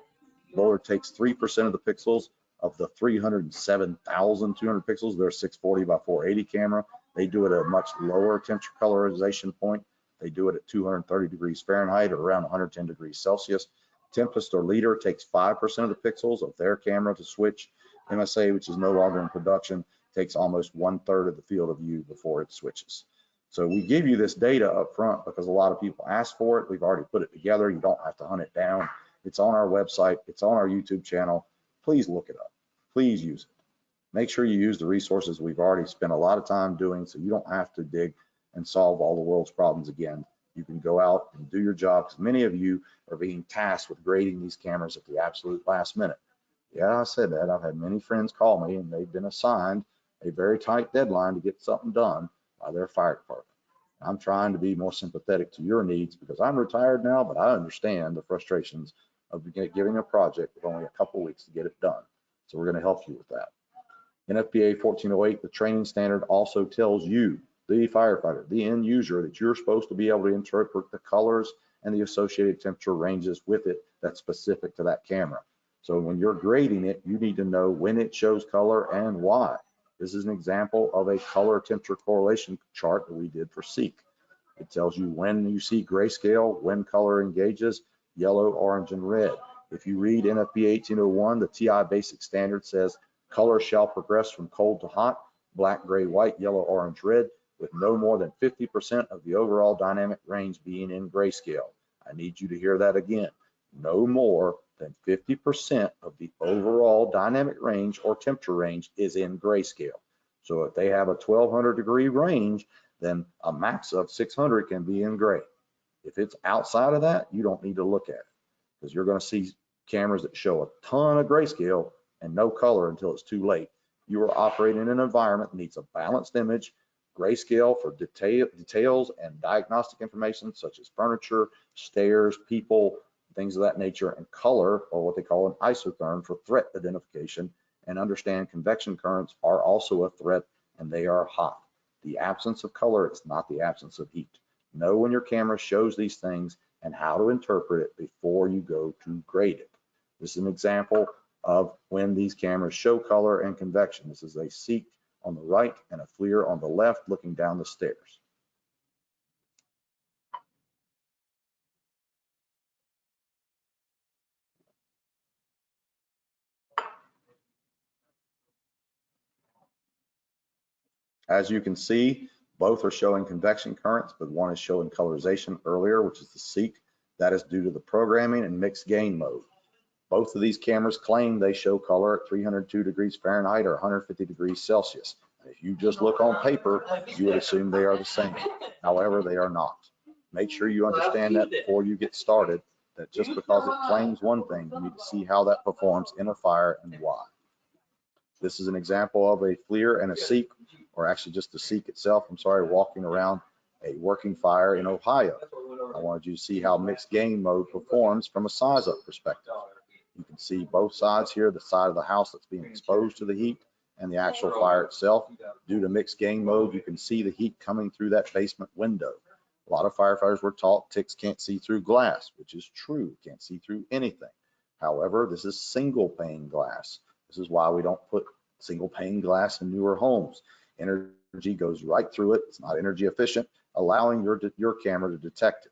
Bullard takes 3% of the pixels of the 307,200 pixels. They're 640 by 480 camera. They do it at a much lower temperature colorization point. They do it at 230 degrees Fahrenheit or around 110 degrees Celsius. Tempest or Leader takes 5% of the pixels of their camera to switch. MSA, which is no longer in production, takes almost 1/3 of the field of view before it switches. So we give you this data up front because a lot of people ask for it. We've already put it together. You don't have to hunt it down. It's on our website. It's on our YouTube channel. Please look it up. Please use it. Make sure you use the resources we've already spent a lot of time doing so you don't have to dig and solve all the world's problems again. You can go out and do your job, because many of you are being tasked with grading these cameras at the absolute last minute. Yeah, I said that. I've had many friends call me and they've been assigned a very tight deadline to get something done by their fire department. I'm trying to be more sympathetic to your needs because I'm retired now, but I understand the frustrations of giving a project with only a couple weeks to get it done. So we're going to help you with that. NFPA 1408, the training standard, also tells you, the firefighter, the end user, that you're supposed to be able to interpret the colors and the associated temperature ranges with it that's specific to that camera. So when you're grading it, you need to know when it shows color and why. This is an example of a color temperature correlation chart that we did for Seek. It tells you when you see grayscale, when color engages, yellow, orange, and red. If you read NFPA 1801, the TI basic standard says color shall progress from cold to hot, black, gray, white, yellow, orange, red, with no more than 50% of the overall dynamic range being in grayscale. I need you to hear that again. No more than 50% of the overall dynamic range or temperature range is in grayscale. So if they have a 1200 degree range, then a max of 600 can be in gray. If it's outside of that, you don't need to look at it, because you're going to see cameras that show a ton of grayscale and no color until it's too late. You are operating in an environment that needs a balanced image, grayscale for details and diagnostic information such as furniture, stairs, people, things of that nature, and color, or what they call an isotherm, for threat identification. And understand convection currents are also a threat, and they are hot. The absence of color is not the absence of heat. Know when your camera shows these things and how to interpret it before you go to grade it. This is an example of when these cameras show color and convection. This is a Seek on the right and a FLIR on the left looking down the stairs. As you can see, both are showing convection currents, but one is showing colorization earlier, which is the Seek. That is due to the programming and mixed gain mode. Both of these cameras claim they show color at 302 degrees Fahrenheit or 150 degrees Celsius. If you just look on paper, you would assume they are the same. However, they are not. Make sure you understand that before you get started, that just because it claims one thing, you need to see how that performs in a fire and why. This is an example of a FLIR and a Seek, or actually just the Seek itself, walking around a working fire in Ohio. I wanted you to see how mixed gain mode performs from a size up perspective. You can see both sides here, the side of the house that's being exposed to the heat and the actual fire itself. Due to mixed gain mode, you can see the heat coming through that basement window. A lot of firefighters were taught ticks can't see through glass, which is true, can't see through anything. However, this is single pane glass. This is why we don't put single pane glass in newer homes. Energy goes right through it. It's not energy efficient, allowing your camera to detect it.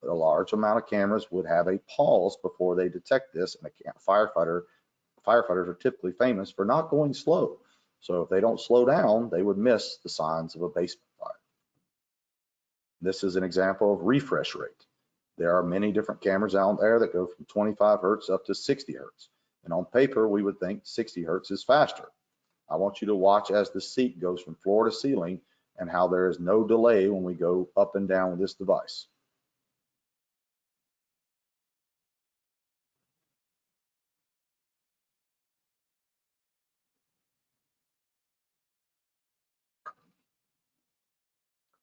But a large amount of cameras would have a pause before they detect this, and firefighters are typically famous for not going slow. So if they don't slow down, they would miss the signs of a basement fire. This is an example of refresh rate. There are many different cameras out there that go from 25 hertz up to 60 hertz. And on paper, we would think 60 hertz is faster. I want you to watch as the Seek goes from floor to ceiling and how there is no delay when we go up and down with this device.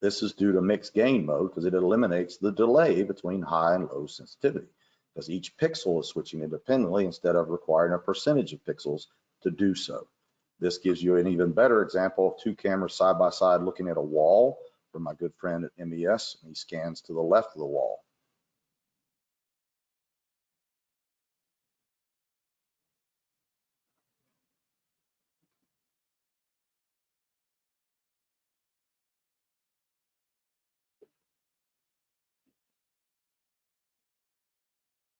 This is due to mixed gain mode because it eliminates the delay between high and low sensitivity, because each pixel is switching independently instead of requiring a percentage of pixels to do so. This gives you an even better example of two cameras side by side looking at a wall from my good friend at MES, and he scans to the left of the wall.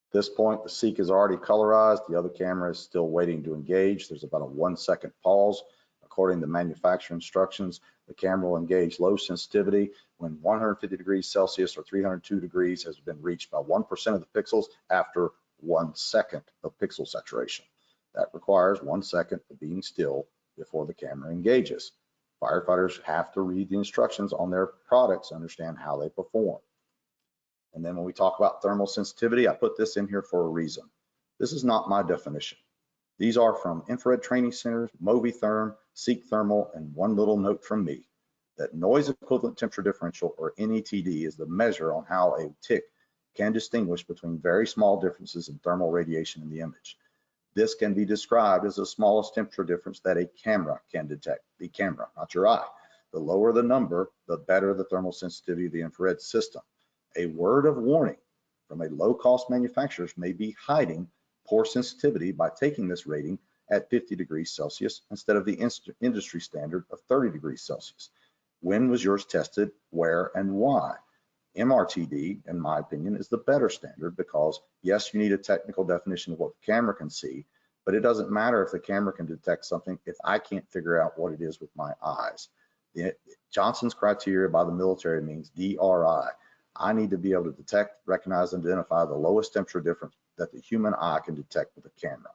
At this point, the Seek is already colorized. The other camera is still waiting to engage. There's about a 1 second pause. According to manufacturer instructions, the camera will engage low sensitivity when 150 degrees Celsius or 302 degrees has been reached by 1% of the pixels after 1 second of pixel saturation. That requires 1 second of being still before the camera engages. Firefighters have to read the instructions on their products to understand how they perform. And then when we talk about thermal sensitivity, I put this in here for a reason. This is not my definition. These are from Infrared Training Centers, Movitherm, Seek Thermal, and one little note from me, that noise equivalent temperature differential, or NETD, is the measure on how a tick can distinguish between very small differences in thermal radiation in the image. This can be described as the smallest temperature difference that a camera can detect, the camera, not your eye. The lower the number, the better the thermal sensitivity of the infrared system. A word of warning from a low-cost manufacturer may be hiding poor sensitivity by taking this rating at 50 degrees Celsius instead of the industry standard of 30 degrees Celsius. When was yours tested, where, and why? MRTD, in my opinion, is the better standard because, yes, you need a technical definition of what the camera can see, but it doesn't matter if the camera can detect something if I can't figure out what it is with my eyes. Johnson's criteria by the military means DRI. I need to be able to detect, recognize, and identify the lowest temperature difference that the human eye can detect with a camera.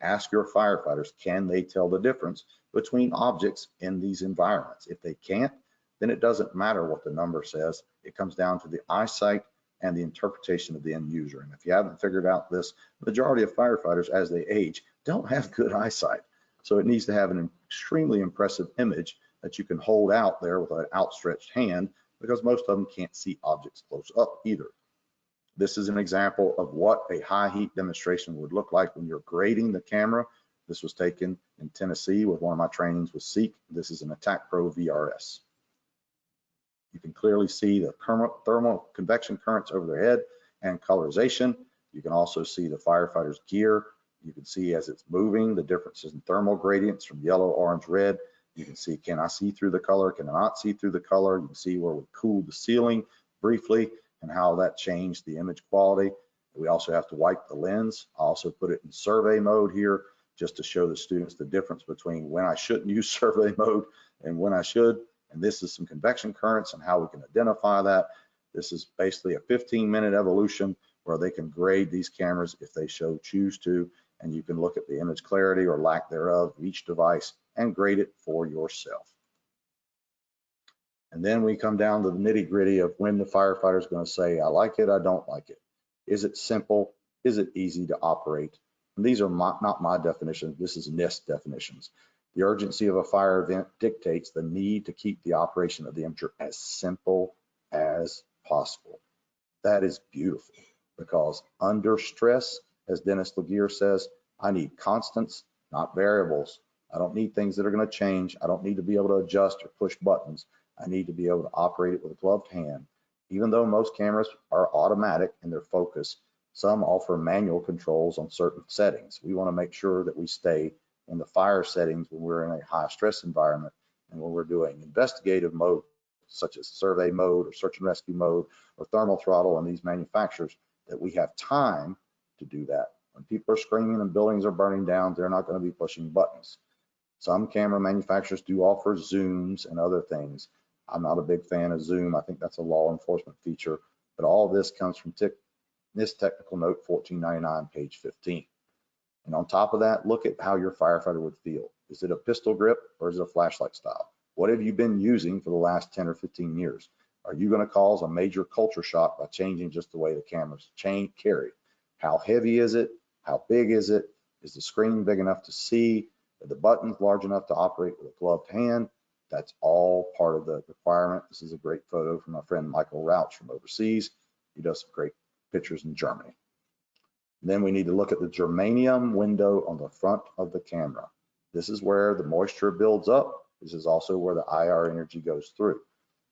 Ask your firefighters, can they tell the difference between objects in these environments? If they can't, then it doesn't matter what the number says. It comes down to the eyesight and the interpretation of the end user. And if you haven't figured out this, the majority of firefighters, as they age, don't have good eyesight. So it needs to have an extremely impressive image that you can hold out there with an outstretched hand, because most of them can't see objects close up either. This is an example of what a high heat demonstration would look like when you're grading the camera. This was taken in Tennessee with one of my trainings with Seek. This is an Attack Pro VRS. You can clearly see the thermal convection currents over their head and colorization. You can also see the firefighter's gear. You can see as it's moving, the differences in thermal gradients from yellow, orange, red. You can see, can I see through the color? Can I not see through the color? You can see where we cooled the ceiling briefly and how that changed the image quality. We also have to wipe the lens. I also put it in survey mode here just to show the students the difference between when I shouldn't use survey mode and when I should. And this is some convection currents and how we can identify that. This is basically a 15-minute evolution where they can grade these cameras if they choose to, and you can look at the image clarity or lack thereof of each device and grade it for yourself. And then we come down to the nitty-gritty of when the firefighter is going to say, I like it, I don't like it. Is it simple? Is it easy to operate? And these are not my definitions. This is NIST definitions. The urgency of a fire event dictates the need to keep the operation of the imager as simple as possible. That is beautiful, because under stress, as Dennis Laguerre says, I need constants, not variables. I don't need things that are going to change. I don't need to be able to adjust or push buttons. I need to be able to operate it with a gloved hand. Even though most cameras are automatic in their focus, some offer manual controls on certain settings. We want to make sure that we stay in the fire settings when we're in a high stress environment, and when we're doing investigative mode, such as survey mode or search and rescue mode or thermal throttle on these manufacturers, that we have time to do that. When people are screaming and buildings are burning down, they're not going to be pushing buttons. Some camera manufacturers do offer zooms and other things. I'm not a big fan of zoom. I think that's a law enforcement feature, but all of this comes from this technical note 1499, page 15. And on top of that, look at how your firefighter would feel. Is it a pistol grip or is it a flashlight style? What have you been using for the last 10 or 15 years? Are you going to cause a major culture shock by changing just the way the cameras carry? How heavy is it? How big is it? Is the screen big enough to see? Are the buttons large enough to operate with a gloved hand? That's all part of the requirement. This is a great photo from my friend Michael Rauch from overseas. He does some great pictures in Germany. Then we need to look at the germanium window on the front of the camera. This is where the moisture builds up. This is also where the IR energy goes through.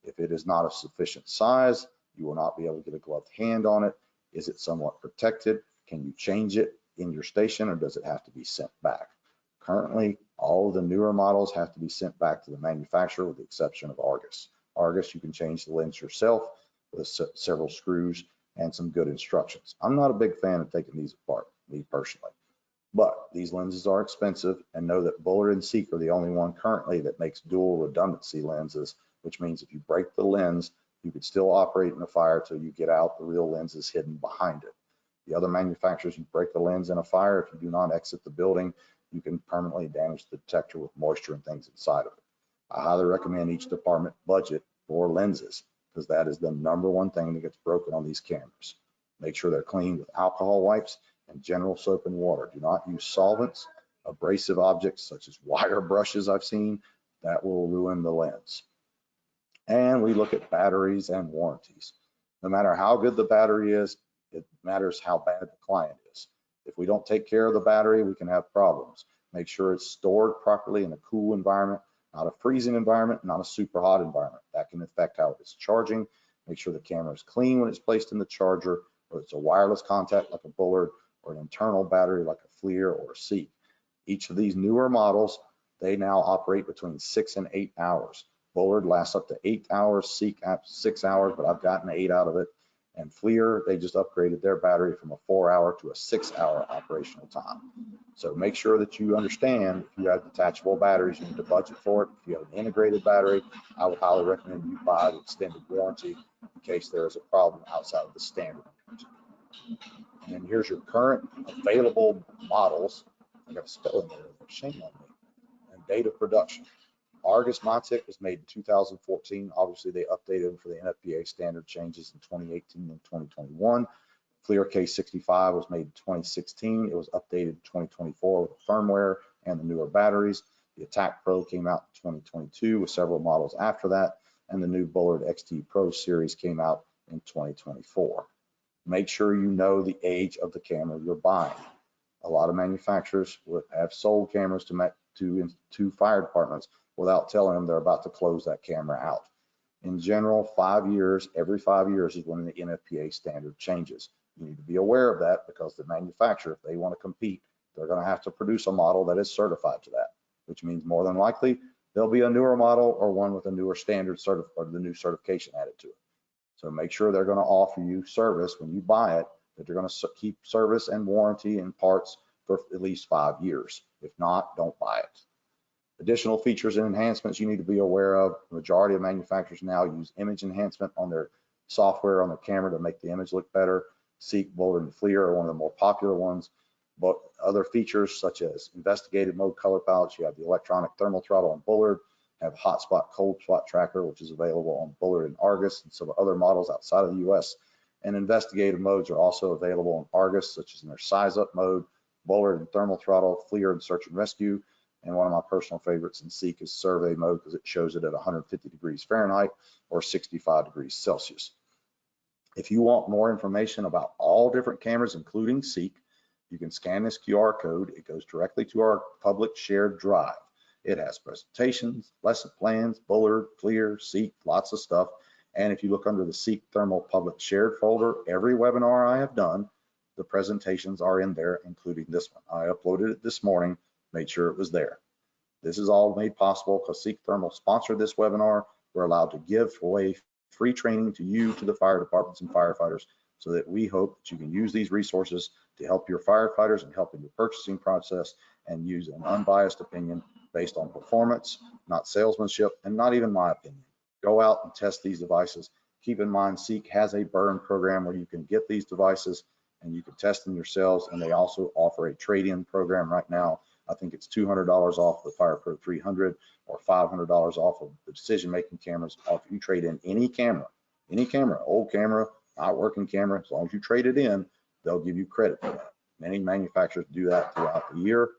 If it is not of sufficient size, you will not be able to get a gloved hand on it. Is it somewhat protected? Can you change it in your station, or does it have to be sent back? Currently, all of the newer models have to be sent back to the manufacturer with the exception of Argus. Argus, you can change the lens yourself with several screws and some good instructions. I'm not a big fan of taking these apart, me personally, but these lenses are expensive, and know that Bullard and Seek are the only one currently that makes dual redundancy lenses, which means if you break the lens, you could still operate in a fire till you get out. The real lens is hidden behind it. The other manufacturers, you break the lens in a fire, if you do not exit the building, you can permanently damage the detector with moisture and things inside of it. I highly recommend each department budget for lenses, because that is the #1 thing that gets broken on these cameras. Make sure they're cleaned with alcohol wipes and general soap and water. Do not use solvents, abrasive objects such as wire brushes I've seen, that will ruin the lens. And we look at batteries and warranties. No matter how good the battery is, it matters how bad the client is. If we don't take care of the battery, we can have problems. Make sure it's stored properly in a cool environment, not a freezing environment, not a super hot environment. That can affect how it's charging. Make sure the camera is clean when it's placed in the charger, whether it's a wireless contact like a Bullard or an internal battery like a FLIR or a Seek. Each of these newer models, they now operate between 6 and 8 hours. Bullard lasts up to 8 hours, Seek 6 hours, but I've gotten 8 out of it. And FLIR, they just upgraded their battery from a 4-hour to a 6-hour operational time. So make sure that you understand, if you have detachable batteries, you need to budget for it. If you have an integrated battery, I would highly recommend you buy the extended warranty. in case there is a problem outside of the standard. And here's your current available models. I got a spelling there, shame on me. And date of production. Argus Montic was made in 2014. Obviously, they updated for the NFPA standard changes in 2018 and 2021. Clear K65 was made in 2016. It was updated in 2024 with firmware and the newer batteries. The Attack Pro came out in 2022 with several models after that, and the new Bullard XT Pro series came out in 2024. Make sure you know the age of the camera you're buying. A lot of manufacturers would have sold cameras to fire departments without telling them they're about to close that camera out. In general, 5 years, every 5 years is when the NFPA standard changes. You need to be aware of that because the manufacturer, if they want to compete, they're going to have to produce a model that is certified to that, which means more than likely there'll be a newer model or one with a newer standard or the new certification added to it. So make sure they're going to offer you service when you buy it, that they're going to keep service and warranty and parts for at least 5 years. If not, don't buy it. Additional features and enhancements you need to be aware of. The majority of manufacturers now use image enhancement on their software on their camera to make the image look better. Seek, Bullard, and FLIR are one of the more popular ones. But other features such as investigative mode color palettes, you have the electronic thermal throttle on Bullard, have hotspot, cold spot tracker, which is available on Bullard and Argus and some other models outside of the US. And investigative modes are also available on Argus, such as in their size up mode, Bullard and thermal throttle, FLIR and search and rescue. And one of my personal favorites in Seek is survey mode because it shows it at 150 degrees Fahrenheit or 65 degrees Celsius. If you want more information about all different cameras, including Seek, you can scan this QR code. It goes directly to our public shared drive. It has presentations, lesson plans, Bullard, FLIR, Seek, lots of stuff. And if you look under the Seek Thermal Public Shared folder, every webinar I have done, the presentations are in there, including this one. I uploaded it this morning, made sure it was there. This is all made possible because Seek Thermal sponsored this webinar. We're allowed to give away free training to you, to the fire departments and firefighters, so that we hope that you can use these resources to help your firefighters and help in your purchasing process and use an unbiased opinion based on performance, not salesmanship, and not even my opinion. Go out and test these devices. Keep in mind, Seek has a burn program where you can get these devices and you can test them yourselves, and they also offer a trade-in program right now. I think it's $200 off the FirePro 300 or $500 off of the decision-making cameras off you trade in any camera, old camera, not working camera. As long as you trade it in, they'll give you credit for that. Many manufacturers do that throughout the year.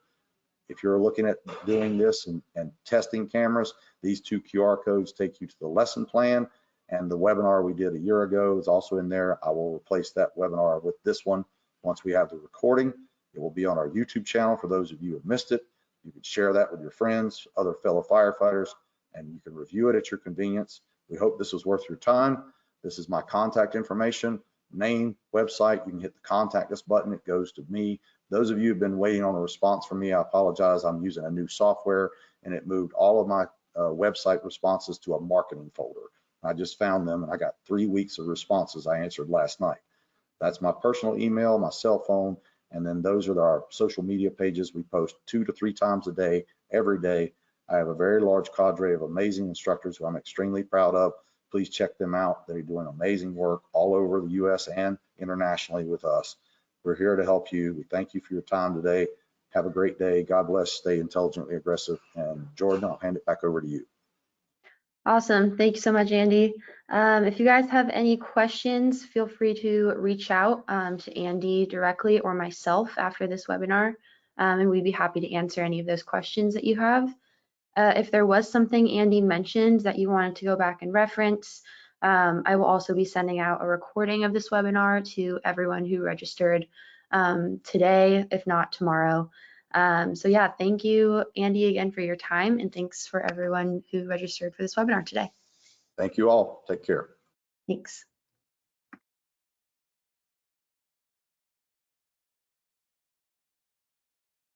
If you're looking at doing this and testing cameras, these two QR codes take you to the lesson plan, and the webinar we did a year ago is also in there. I will replace that webinar with this one once we have the recording. It will be on our YouTube channel for those of you who have missed it. You can share that with your friends, other fellow firefighters, and you can review it at your convenience. We hope this was worth your time. This is my contact information, name, website. You can hit the contact us button. It goes to me. Those of you who've been waiting on a response from me, I apologize. I'm using a new software, and it moved all of my website responses to a marketing folder. I just found them, and I got 3 weeks of responses I answered last night. That's my personal email, my cell phone, and then those are our social media pages. We post 2 to 3 times a day, every day. I have a very large cadre of amazing instructors who I'm extremely proud of. Please check them out. They're doing amazing work all over the US and internationally with us. We're here to help you. We thank you for your time today. Have a great day. God bless. Stay intelligently aggressive. And Jordan, I'll hand it back over to you. Awesome. Thank you so much, Andy. If you guys have any questions, feel free to reach out to Andy directly or myself after this webinar, and we'd be happy to answer any of those questions that you have. If there was something Andy mentioned that you wanted to go back and reference, I will also be sending out a recording of this webinar to everyone who registered today, if not tomorrow. So yeah, thank you, Andy, again for your time, and thanks for everyone who registered for this webinar today. Thank you all. Take care. Thanks.